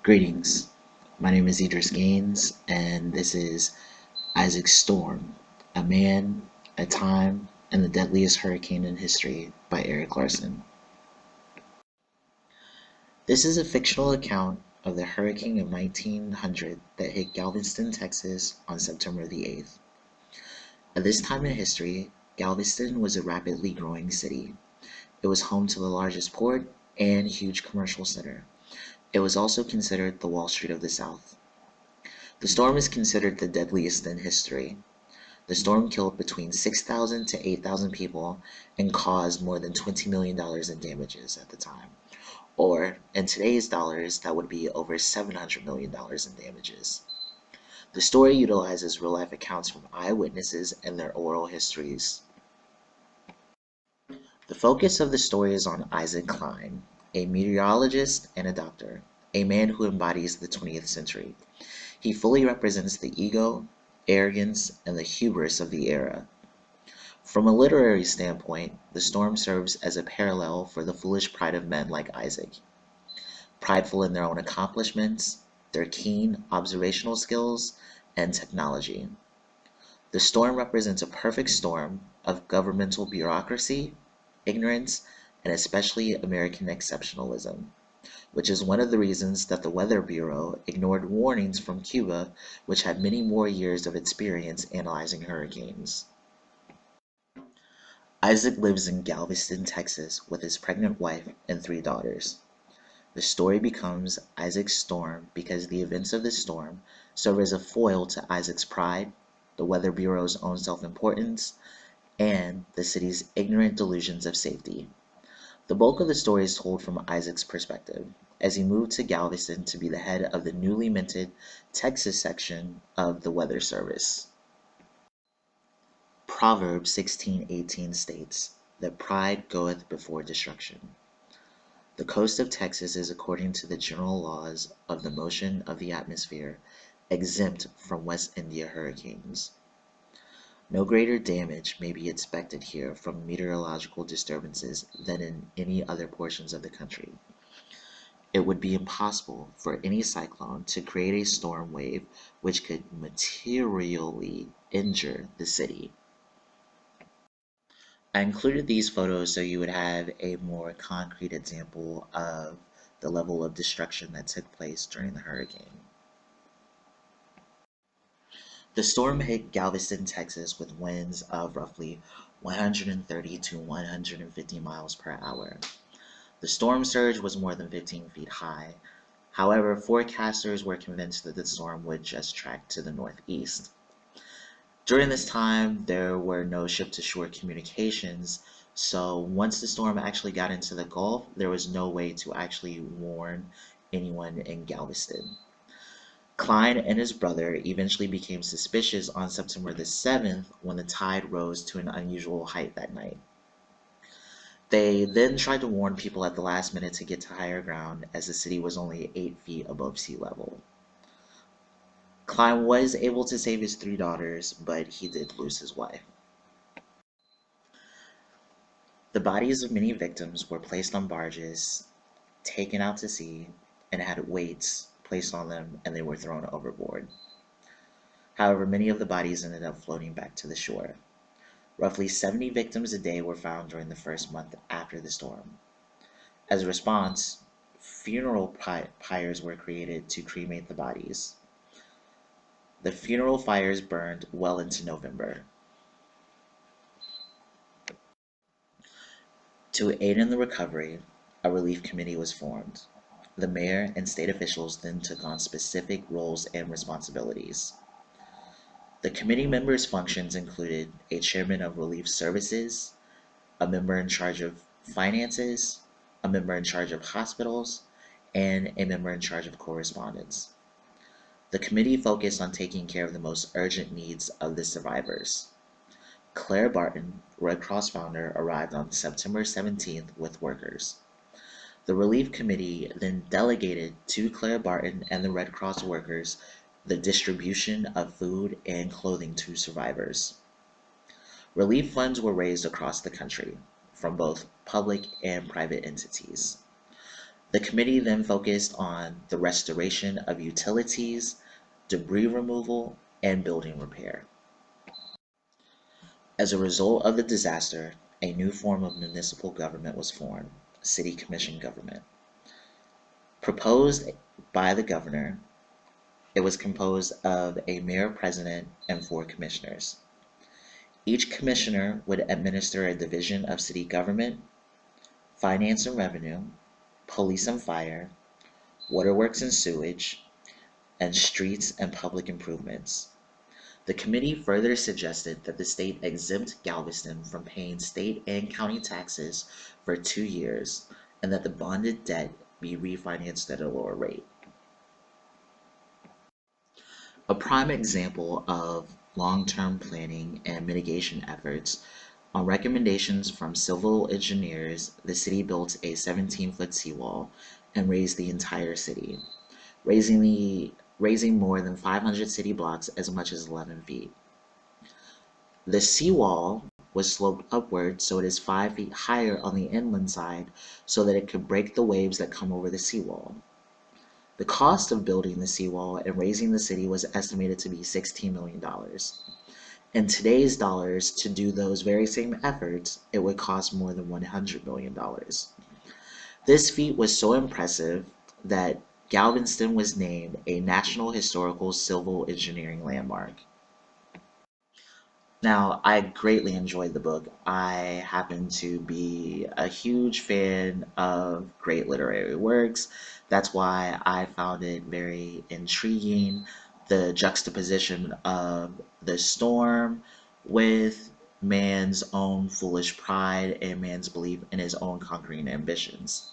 Greetings. My name is Idris Gaines, and this is Isaac Storm, A Man, a Time, and the Deadliest Hurricane in History by Eric Larson. This is a fictional account of the hurricane of 1900 that hit Galveston, Texas on September the 8th. At this time in history, Galveston was a rapidly growing city. It was home to the largest port and huge commercial center. It was also considered the Wall Street of the South. The storm is considered the deadliest in history. The storm killed between 6,000 to 8,000 people and caused more than $20 million in damages at the time. Or, in today's dollars, that would be over $700 million in damages. The story utilizes real-life accounts from eyewitnesses and their oral histories. The focus of the story is on Isaac Klein, a meteorologist and a doctor, a man who embodies the 20th century. He fully represents the ego, arrogance, and the hubris of the era. From a literary standpoint, the storm serves as a parallel for the foolish pride of men like Isaac, prideful in their own accomplishments, their keen observational skills, and technology. The storm represents a perfect storm of governmental bureaucracy, ignorance, and especially American exceptionalism, which is one of the reasons that the Weather Bureau ignored warnings from Cuba, which had many more years of experience analyzing hurricanes. Isaac lives in Galveston, Texas with his pregnant wife and 3 daughters. The story becomes Isaac's storm because the events of this storm serve as a foil to Isaac's pride, the Weather Bureau's own self-importance, and the city's ignorant delusions of safety. The bulk of the story is told from Isaac's perspective, as he moved to Galveston to be the head of the newly minted Texas section of the Weather Service. Proverbs 16:18 states that pride goeth before destruction. The coast of Texas is, according to the general laws of the motion of the atmosphere, exempt from West India hurricanes. No greater damage may be expected here from meteorological disturbances than in any other portions of the country. It would be impossible for any cyclone to create a storm wave which could materially injure the city. I included these photos so you would have a more concrete example of the level of destruction that took place during the hurricane. The storm hit Galveston, Texas with winds of roughly 130 to 150 miles per hour. The storm surge was more than 15 feet high. However, forecasters were convinced that the storm would just track to the northeast. During this time, there were no ship-to-shore communications, so once the storm actually got into the Gulf, there was no way to actually warn anyone in Galveston. Klein and his brother eventually became suspicious on September the 7th when the tide rose to an unusual height that night. They then tried to warn people at the last minute to get to higher ground, as the city was only 8 feet above sea level. Klein was able to save his 3 daughters, but he did lose his wife. The bodies of many victims were placed on barges, taken out to sea, and had weights placed on them, and they were thrown overboard. However, many of the bodies ended up floating back to the shore. Roughly 70 victims a day were found during the first month after the storm. As a response, funeral pyres were created to cremate the bodies. The funeral fires burned well into November. To aid in the recovery, a relief committee was formed. The mayor and state officials then took on specific roles and responsibilities. The committee members' functions included a chairman of relief services, a member in charge of finances, a member in charge of hospitals, and a member in charge of correspondence. The committee focused on taking care of the most urgent needs of the survivors. Claire Barton, Red Cross founder, arrived on September 17th with workers. The relief committee then delegated to Claire Barton and the Red Cross workers the distribution of food and clothing to survivors. Relief funds were raised across the country from both public and private entities. The committee then focused on the restoration of utilities, debris removal, and building repair. As a result of the disaster, a new form of municipal government was formed, city commission government. Proposed by the governor, it was composed of a mayor president and 4 commissioners. Each commissioner would administer a division of city government, finance and revenue, police and fire, waterworks and sewage, and streets and public improvements. The committee further suggested that the state exempt Galveston from paying state and county taxes for 2 years and that the bonded debt be refinanced at a lower rate. A prime example of long-term planning and mitigation efforts, on recommendations from civil engineers, the city built a 17-foot seawall and raised the entire city, raising more than 500 city blocks as much as 11 feet. The seawall was sloped upward so it is 5 feet higher on the inland side so that it could break the waves that come over the seawall. The cost of building the seawall and raising the city was estimated to be $16 million. In today's dollars, to do those very same efforts, it would cost more than $100 million. This feat was so impressive that Galveston was named a National Historical Civil Engineering Landmark. Now, I greatly enjoyed the book. I happen to be a huge fan of great literary works. That's why I found it very intriguing. The juxtaposition of the storm with man's own foolish pride and man's belief in his own conquering ambitions.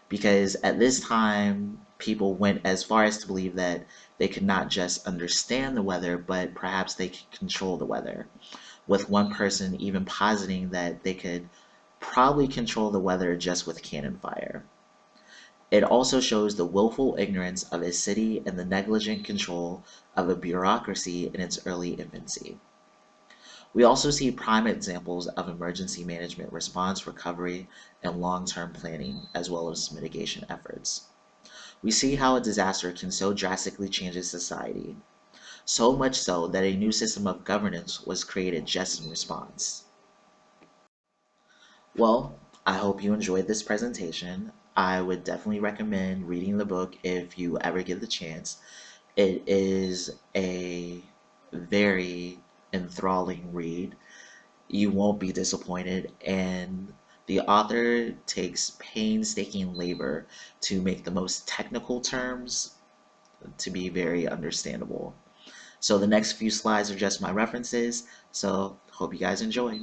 Because at this time, people went as far as to believe that they could not just understand the weather, but perhaps they could control the weather, with one person even positing that they could probably control the weather just with cannon fire. It also shows the willful ignorance of a city and the negligent control of a bureaucracy in its early infancy. We also see prime examples of emergency management, response, recovery, and long-term planning, as well as mitigation efforts. We see how a disaster can so drastically change a society, so much so that a new system of governance was created just in response. Well, I hope you enjoyed this presentation. I would definitely recommend reading the book if you ever get the chance. It is a very enthralling read. You won't be disappointed, and the author takes painstaking labor to make the most technical terms to be very understandable. So the next few slides are just my references, so hope you guys enjoy.